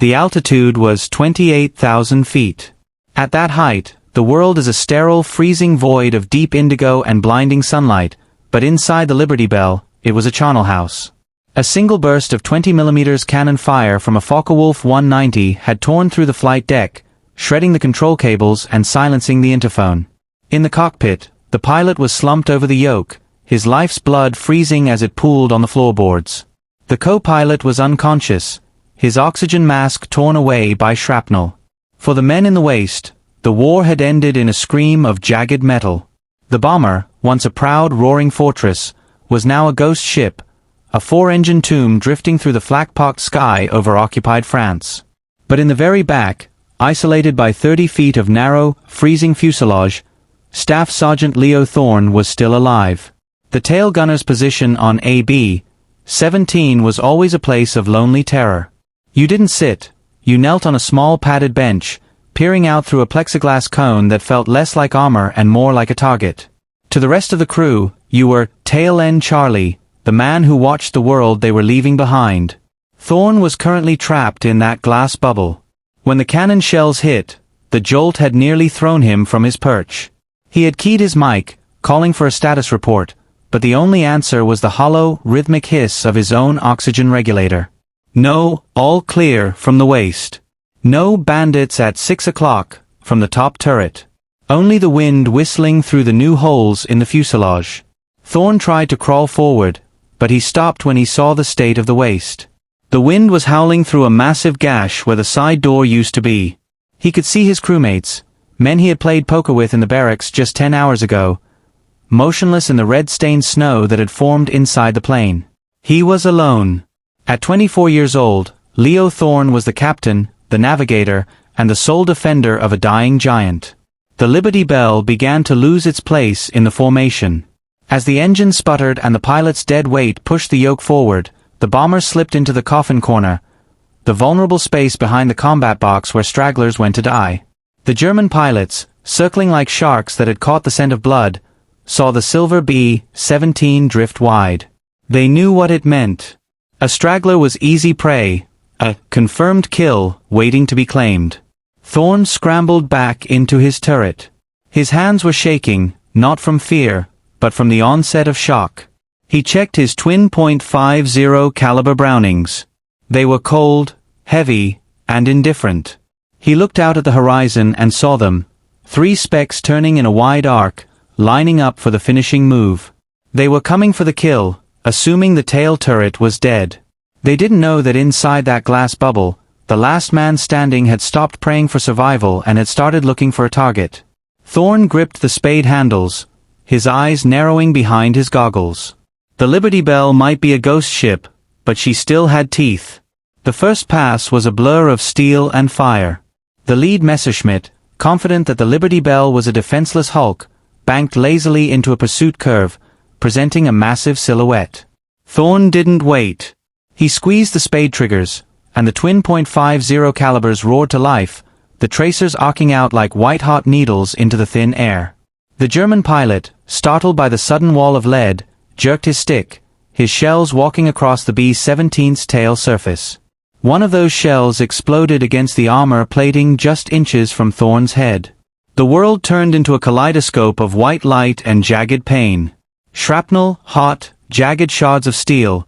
The altitude was 28,000 feet. At that height, the world is a sterile, freezing void of deep indigo and blinding sunlight, but inside the Liberty Belle, it was a charnel house. A single burst of 20mm cannon fire from a Focke-Wulf 190 had torn through the flight deck, shredding the control cables and silencing the interphone. In the cockpit, the pilot was slumped over the yoke, his life's blood freezing as it pooled on the floorboards. The co-pilot was unconscious, his oxygen mask torn away by shrapnel. For the men in the waist, the war had ended in a scream of jagged metal. The bomber, once a proud roaring fortress, was now a ghost ship, a four-engine tomb drifting through the flak-pocked sky over occupied France. But in the very back, isolated by 30 feet of narrow, freezing fuselage, Staff Sergeant Leo Thorne was still alive. The tail gunner's position on AB 17 was always a place of lonely terror. You didn't sit, you knelt on a small padded bench, peering out through a plexiglass cone that felt less like armor and more like a target. To the rest of the crew, you were Tail End Charlie, the man who watched the world they were leaving behind. Thorne was currently trapped in that glass bubble. When the cannon shells hit, the jolt had nearly thrown him from his perch. He had keyed his mic, calling for a status report, but the only answer was the hollow, rhythmic hiss of his own oxygen regulator. No, all clear from the waist. No bandits at 6 o'clock, from the top turret. Only the wind whistling through the new holes in the fuselage. Thorne tried to crawl forward, but he stopped when he saw the state of the waist. The wind was howling through a massive gash where the side door used to be. He could see his crewmates, men he had played poker with in the barracks just 10 hours ago, motionless in the red-stained snow that had formed inside the plane. He was alone. At 24 years old, Leo Thorne was the captain, the navigator, and the sole defender of a dying giant. The Liberty Belle began to lose its place in the formation. As the engine sputtered and the pilot's dead weight pushed the yoke forward, the bomber slipped into the coffin corner, the vulnerable space behind the combat box where stragglers went to die. The German pilots, circling like sharks that had caught the scent of blood, saw the silver B-17 drift wide. They knew what it meant. A straggler was easy prey, a confirmed kill waiting to be claimed. Thorne scrambled back into his turret. His hands were shaking, not from fear, but from the onset of shock. He checked his twin .50 caliber Brownings. They were cold, heavy, and indifferent. He looked out at the horizon and saw them, 3 specks turning in a wide arc, lining up for the finishing move. They were coming for the kill, assuming the tail turret was dead. They didn't know that inside that glass bubble, the last man standing had stopped praying for survival and had started looking for a target. Thorne gripped the spade handles, his eyes narrowing behind his goggles. The Liberty Belle might be a ghost ship, but she still had teeth. The first pass was a blur of steel and fire. The lead Messerschmitt, confident that the Liberty Belle was a defenseless hulk, banked lazily into a pursuit curve, presenting a massive silhouette. Thorne didn't wait. He squeezed the spade triggers, and the twin .50 calibers roared to life, the tracers arcing out like white-hot needles into the thin air. The German pilot, startled by the sudden wall of lead, jerked his stick, his shells walking across the B-17's tail surface. One of those shells exploded against the armor plating just inches from Thorne's head. The world turned into a kaleidoscope of white light and jagged pain. Shrapnel, hot, jagged shards of steel,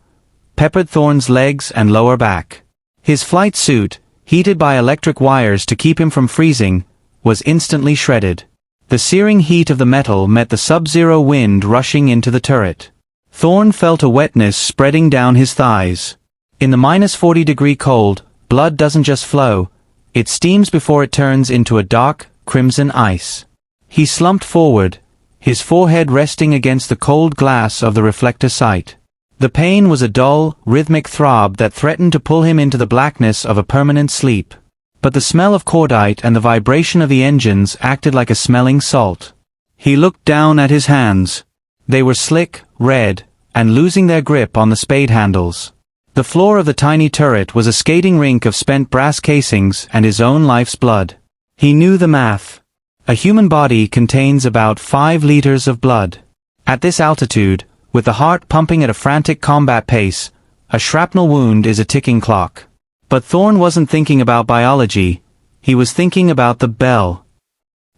peppered Thorne's legs and lower back. His flight suit, heated by electric wires to keep him from freezing, was instantly shredded. The searing heat of the metal met the sub-zero wind rushing into the turret. Thorne felt a wetness spreading down his thighs. In the -40-degree cold, blood doesn't just flow, it steams before it turns into a dark, crimson ice. He slumped forward, his forehead resting against the cold glass of the reflector sight. The pain was a dull, rhythmic throb that threatened to pull him into the blackness of a permanent sleep. But the smell of cordite and the vibration of the engines acted like a smelling salt. He looked down at his hands. They were slick, red, and losing their grip on the spade handles. The floor of the tiny turret was a skating rink of spent brass casings and his own life's blood. He knew the math. A human body contains about 5 liters of blood. At this altitude, with the heart pumping at a frantic combat pace, a shrapnel wound is a ticking clock. But Thorne wasn't thinking about biology, he was thinking about the Belle.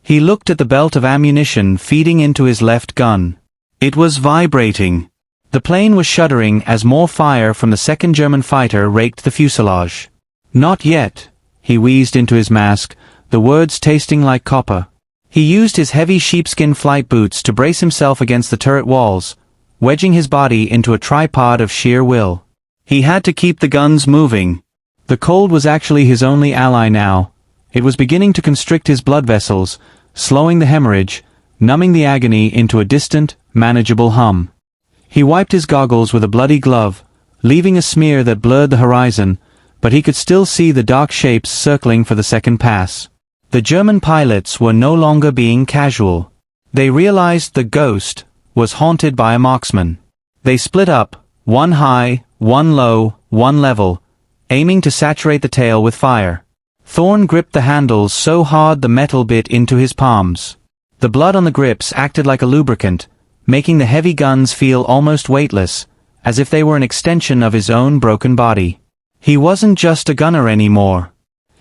He looked at the belt of ammunition feeding into his left gun. It was vibrating. The plane was shuddering as more fire from the second German fighter raked the fuselage. "Not yet," he wheezed into his mask, the words tasting like copper. He used his heavy sheepskin flight boots to brace himself against the turret walls, wedging his body into a tripod of sheer will. He had to keep the guns moving. The cold was actually his only ally now. It was beginning to constrict his blood vessels, slowing the hemorrhage, numbing the agony into a distant, manageable hum. He wiped his goggles with a bloody glove, leaving a smear that blurred the horizon, but he could still see the dark shapes circling for the second pass. The German pilots were no longer being casual. They realized the ghost was haunted by a marksman. They split up, one high, one low, one level, aiming to saturate the tail with fire. Thorne gripped the handles so hard the metal bit into his palms. The blood on the grips acted like a lubricant, making the heavy guns feel almost weightless, as if they were an extension of his own broken body. He wasn't just a gunner anymore.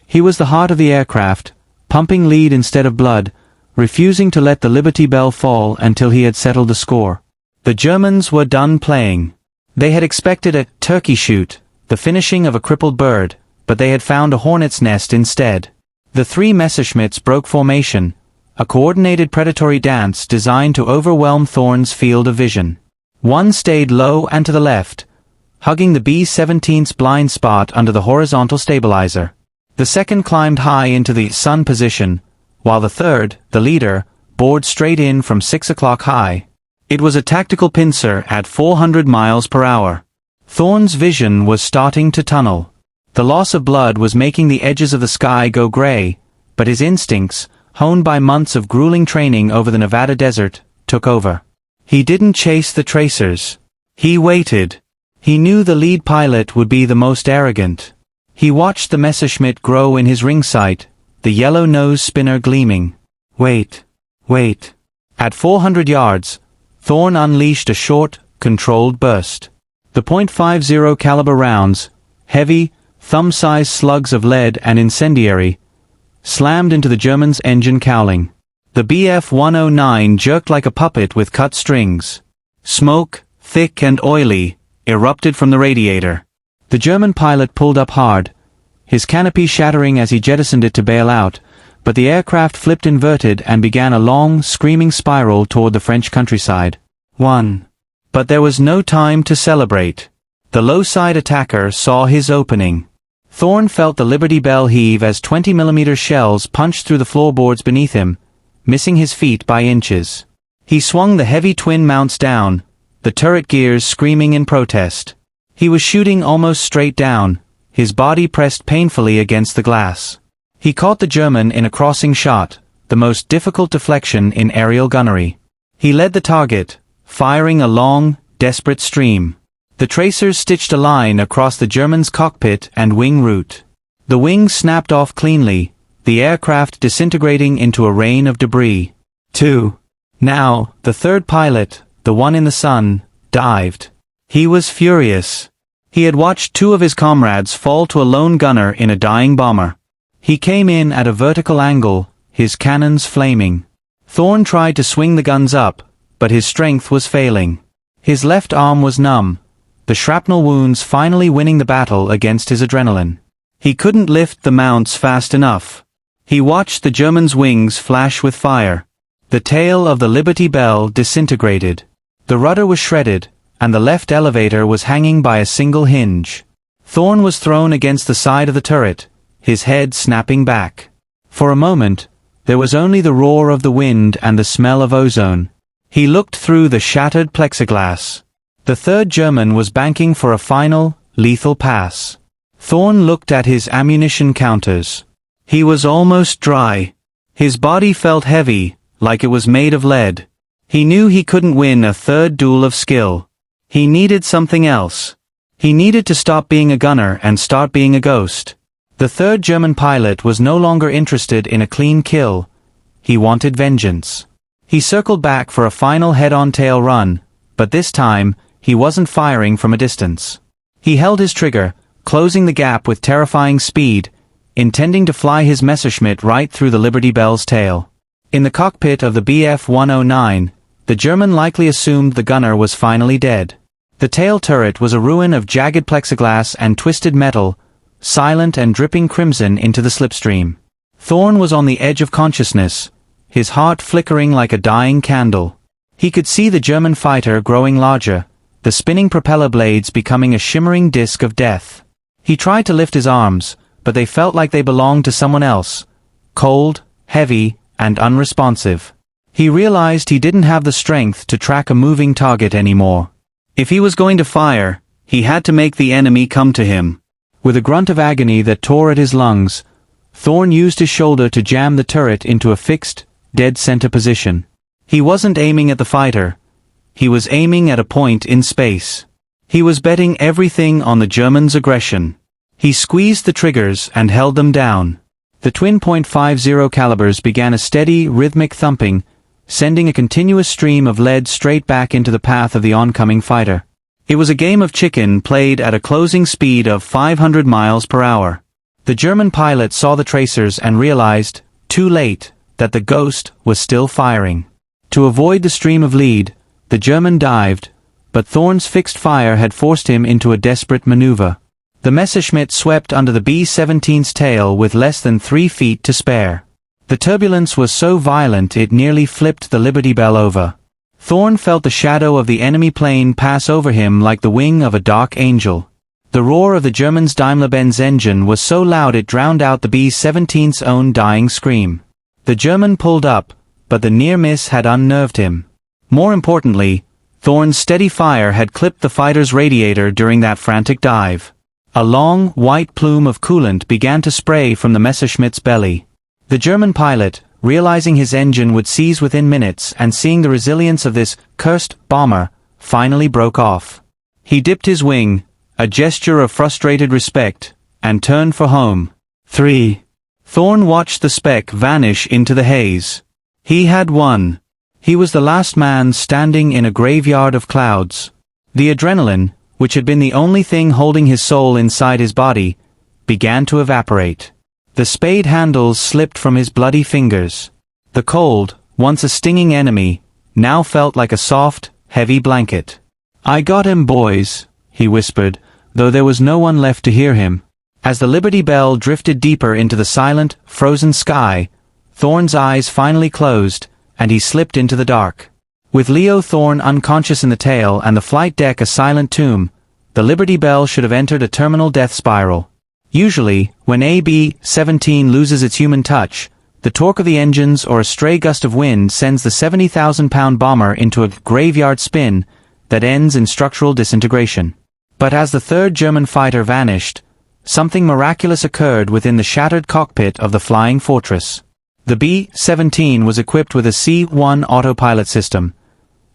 He was the heart of the aircraft, pumping lead instead of blood, refusing to let the Liberty Belle fall until he had settled the score. The Germans were done playing. They had expected a turkey shoot, the finishing of a crippled bird, but they had found a hornet's nest instead. The three Messerschmitts broke formation, a coordinated predatory dance designed to overwhelm Thorne's field of vision. One stayed low and to the left, hugging the B-17's blind spot under the horizontal stabilizer. The second climbed high into the sun position, while the third, the leader, bored straight in from 6 o'clock high. It was a tactical pincer at 400 miles per hour. Thorne's vision was starting to tunnel. The loss of blood was making the edges of the sky go gray, but his instincts, honed by months of grueling training over the Nevada desert, took over. He didn't chase the tracers. He waited. He knew the lead pilot would be the most arrogant. He watched the Messerschmitt grow in his ring sight, the yellow nose spinner gleaming. Wait. Wait. At 400 yards, Thorne unleashed a short, controlled burst. The .50 caliber rounds, heavy, thumb-sized slugs of lead and incendiary, slammed into the German's engine cowling. The Bf-109 jerked like a puppet with cut strings. Smoke, thick and oily, erupted from the radiator. The German pilot pulled up hard, his canopy shattering as he jettisoned it to bail out, but the aircraft flipped inverted and began a long, screaming spiral toward the French countryside. One. But there was no time to celebrate. The low-side attacker saw his opening. Thorne felt the Liberty Belle heave as 20mm shells punched through the floorboards beneath him, missing his feet by inches. He swung the heavy twin mounts down, the turret gears screaming in protest. He was shooting almost straight down, his body pressed painfully against the glass. He caught the German in a crossing shot, the most difficult deflection in aerial gunnery. He led the target, firing a long, desperate stream. The tracers stitched a line across the German's cockpit and wing root. The wings snapped off cleanly, the aircraft disintegrating into a rain of debris. 2. Now, the third pilot, the one in the sun, dived. He was furious. He had watched two of his comrades fall to a lone gunner in a dying bomber. He came in at a vertical angle, his cannons flaming. Thorne tried to swing the guns up, but his strength was failing. His left arm was numb, the shrapnel wounds finally winning the battle against his adrenaline. He couldn't lift the mounts fast enough. He watched the German's wings flash with fire. The tail of the Liberty Belle disintegrated. The rudder was shredded, and the left elevator was hanging by a single hinge. Thorne was thrown against the side of the turret, his head snapping back. For a moment, there was only the roar of the wind and the smell of ozone. He looked through the shattered plexiglass. The third German was banking for a final, lethal pass. Thorne looked at his ammunition counters. He was almost dry. His body felt heavy, like it was made of lead. He knew he couldn't win a third duel of skill. He needed something else. He needed to stop being a gunner and start being a ghost. The third German pilot was no longer interested in a clean kill. He wanted vengeance. He circled back for a final head-on tail run, but this time, he wasn't firing from a distance. He held his trigger, closing the gap with terrifying speed, intending to fly his Messerschmitt right through the Liberty Belle's tail. In the cockpit of the Bf-109, the German likely assumed the gunner was finally dead. The tail turret was a ruin of jagged plexiglass and twisted metal, silent and dripping crimson into the slipstream. Thorne was on the edge of consciousness, his heart flickering like a dying candle. He could see the German fighter growing larger, the spinning propeller blades becoming a shimmering disk of death. He tried to lift his arms, but they felt like they belonged to someone else, cold, heavy, and unresponsive. He realized he didn't have the strength to track a moving target anymore. If he was going to fire, he had to make the enemy come to him. With a grunt of agony that tore at his lungs, Thorne used his shoulder to jam the turret into a fixed, dead-center position. He wasn't aiming at the fighter. He was aiming at a point in space. He was betting everything on the Germans' aggression. He squeezed the triggers and held them down. The twin .50 calibers began a steady, rhythmic thumping, sending a continuous stream of lead straight back into the path of the oncoming fighter. It was a game of chicken played at a closing speed of 500 miles per hour. The German pilot saw the tracers and realized, too late, that the Ghost was still firing. To avoid the stream of lead, the German dived, but Thorne's fixed fire had forced him into a desperate maneuver. The Messerschmitt swept under the B-17's tail with less than 3 feet to spare. The turbulence was so violent it nearly flipped the Liberty Belle over. Thorne felt the shadow of the enemy plane pass over him like the wing of a dark angel. The roar of the German's Daimler-Benz engine was so loud it drowned out the B-17's own dying scream. The German pulled up, but the near miss had unnerved him. More importantly, Thorne's steady fire had clipped the fighter's radiator during that frantic dive. A long, white plume of coolant began to spray from the Messerschmitt's belly. The German pilot, realizing his engine would seize within minutes and seeing the resilience of this cursed bomber, finally broke off. He dipped his wing, a gesture of frustrated respect, and turned for home. 3. Thorne watched the speck vanish into the haze. He had won. He was the last man standing in a graveyard of clouds. The adrenaline, which had been the only thing holding his soul inside his body, began to evaporate. The spade handles slipped from his bloody fingers. The cold, once a stinging enemy, now felt like a soft, heavy blanket. "I got him, boys," he whispered, though there was no one left to hear him. As the Liberty Belle drifted deeper into the silent, frozen sky, Thorne's eyes finally closed, and he slipped into the dark. With Leo Thorne unconscious in the tail and the flight deck a silent tomb, the Liberty Belle should have entered a terminal death spiral. Usually, when a B-17 loses its human touch, the torque of the engines or a stray gust of wind sends the 70,000-pound bomber into a graveyard spin that ends in structural disintegration. But as the third German fighter vanished, something miraculous occurred within the shattered cockpit of the flying fortress. The B-17 was equipped with a C-1 autopilot system,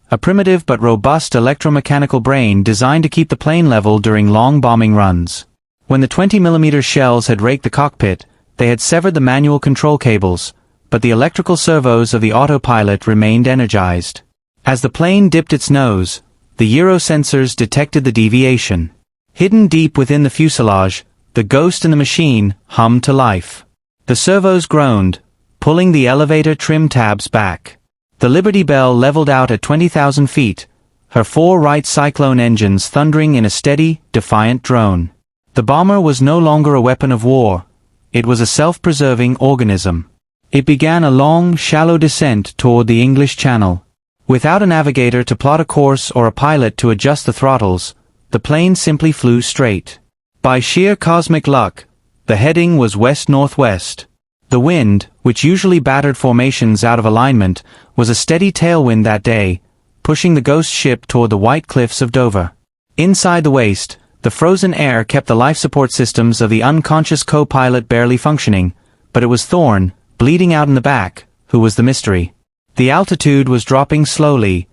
a primitive but robust electromechanical brain designed to keep the plane level during long bombing runs. When the 20mm shells had raked the cockpit, they had severed the manual control cables, but the electrical servos of the autopilot remained energized. As the plane dipped its nose, the gyrosensors detected the deviation. Hidden deep within the fuselage, the Ghost in the machine hummed to life. The servos groaned, pulling the elevator trim tabs back. The Liberty Belle leveled out at 20,000 feet, her 4 Wright Cyclone engines thundering in a steady, defiant drone. The bomber was no longer a weapon of war. It was a self-preserving organism. It began a long, shallow descent toward the English Channel. Without a navigator to plot a course or a pilot to adjust the throttles, the plane simply flew straight. By sheer cosmic luck, the heading was west-northwest. The wind, which usually battered formations out of alignment, was a steady tailwind that day, pushing the Ghost ship toward the white cliffs of Dover. Inside the waist, the frozen air kept the life support systems of the unconscious co-pilot barely functioning, but it was Thorne, bleeding out in the back, who was the mystery. The altitude was dropping slowly,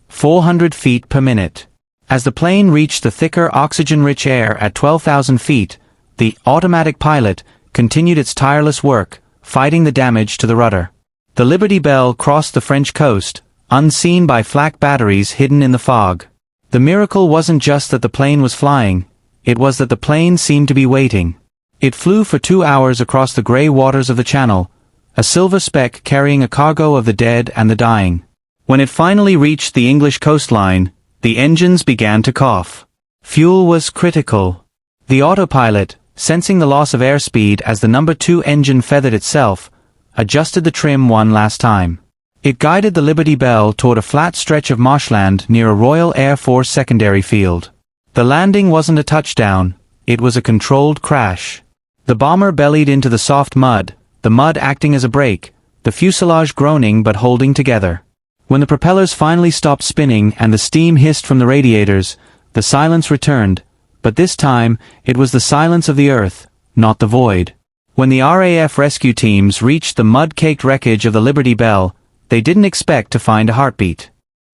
400 feet per minute. As the plane reached the thicker oxygen-rich air at 12,000 feet, the automatic pilot continued its tireless work, fighting the damage to the rudder. The Liberty Belle crossed the French coast, unseen by flak batteries hidden in the fog. The miracle wasn't just that the plane was flying, it was that the plane seemed to be waiting. It flew for 2 hours across the grey waters of the Channel, a silver speck carrying a cargo of the dead and the dying. When it finally reached the English coastline, the engines began to cough. Fuel was critical. The autopilot, sensing the loss of airspeed as the number 2 engine feathered itself, adjusted the trim one last time. It guided the Liberty Belle toward a flat stretch of marshland near a Royal Air Force secondary field. The landing wasn't a touchdown, it was a controlled crash. The bomber bellied into the soft mud, the mud acting as a brake, the fuselage groaning but holding together. When the propellers finally stopped spinning and the steam hissed from the radiators, the silence returned, but this time, it was the silence of the earth, not the void. When the RAF rescue teams reached the mud-caked wreckage of the Liberty Belle, they didn't expect to find a heartbeat.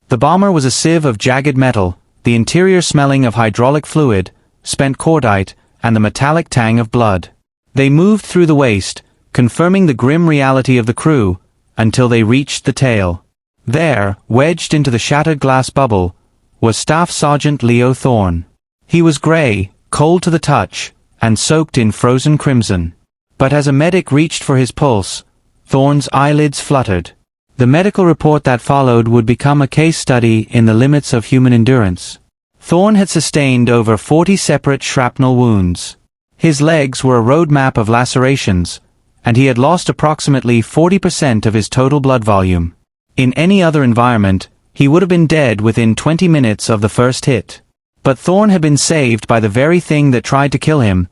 The bomber was a sieve of jagged metal, the interior smelling of hydraulic fluid, spent cordite, and the metallic tang of blood. They moved through the waste, confirming the grim reality of the crew, until they reached the tail. There, wedged into the shattered glass bubble, was Staff Sergeant Leo Thorne. He was grey, cold to the touch, and soaked in frozen crimson. But as a medic reached for his pulse, Thorne's eyelids fluttered. The medical report that followed would become a case study in the limits of human endurance. Thorne had sustained over 40 separate shrapnel wounds. His legs were a road map of lacerations, and he had lost approximately 40% of his total blood volume. In any other environment, he would have been dead within 20 minutes of the first hit. But Thorne had been saved by the very thing that tried to kill him,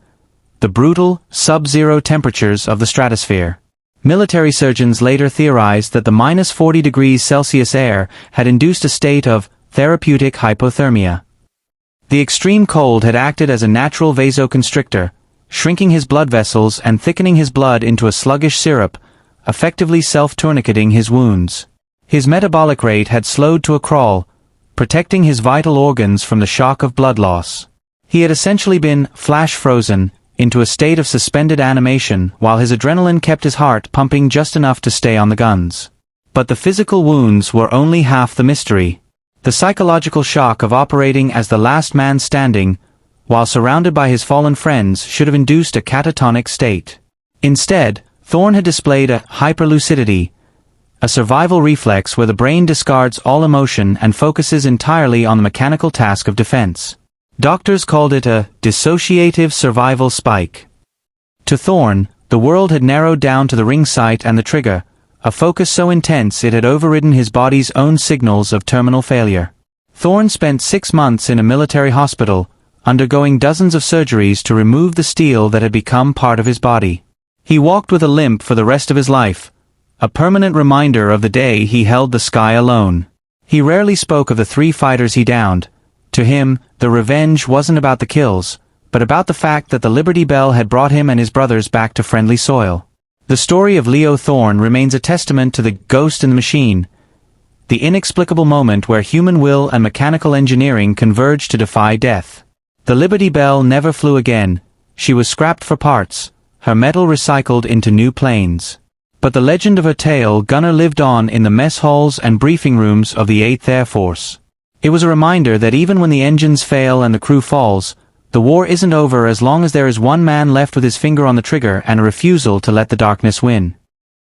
the brutal, sub-zero temperatures of the stratosphere. Military surgeons later theorized that the -40 degrees Celsius air had induced a state of therapeutic hypothermia. The extreme cold had acted as a natural vasoconstrictor, shrinking his blood vessels and thickening his blood into a sluggish syrup, effectively self-tourniqueting his wounds. His metabolic rate had slowed to a crawl, protecting his vital organs from the shock of blood loss. He had essentially been flash-frozen into a state of suspended animation while his adrenaline kept his heart pumping just enough to stay on the guns. But the physical wounds were only half the mystery. The psychological shock of operating as the last man standing, while surrounded by his fallen friends, should have induced a catatonic state. Instead, Thorne had displayed a hyperlucidity, a survival reflex where the brain discards all emotion and focuses entirely on the mechanical task of defense. Doctors called it a dissociative survival spike. To Thorne, the world had narrowed down to the ring sight and the trigger, a focus so intense it had overridden his body's own signals of terminal failure. Thorne spent 6 months in a military hospital, undergoing dozens of surgeries to remove the steel that had become part of his body. He walked with a limp for the rest of his life, a permanent reminder of the day he held the sky alone. He rarely spoke of the 3 fighters he downed. To him, the revenge wasn't about the kills, but about the fact that the Liberty Belle had brought him and his brothers back to friendly soil. The story of Leo Thorne remains a testament to the ghost in the machine, the inexplicable moment where human will and mechanical engineering converge to defy death. The Liberty Belle never flew again. She was scrapped for parts, her metal recycled into new planes. But the legend of her tale Gunner lived on in the mess halls and briefing rooms of the 8th Air Force. It was a reminder that even when the engines fail and the crew falls, the war isn't over as long as there is one man left with his finger on the trigger and a refusal to let the darkness win.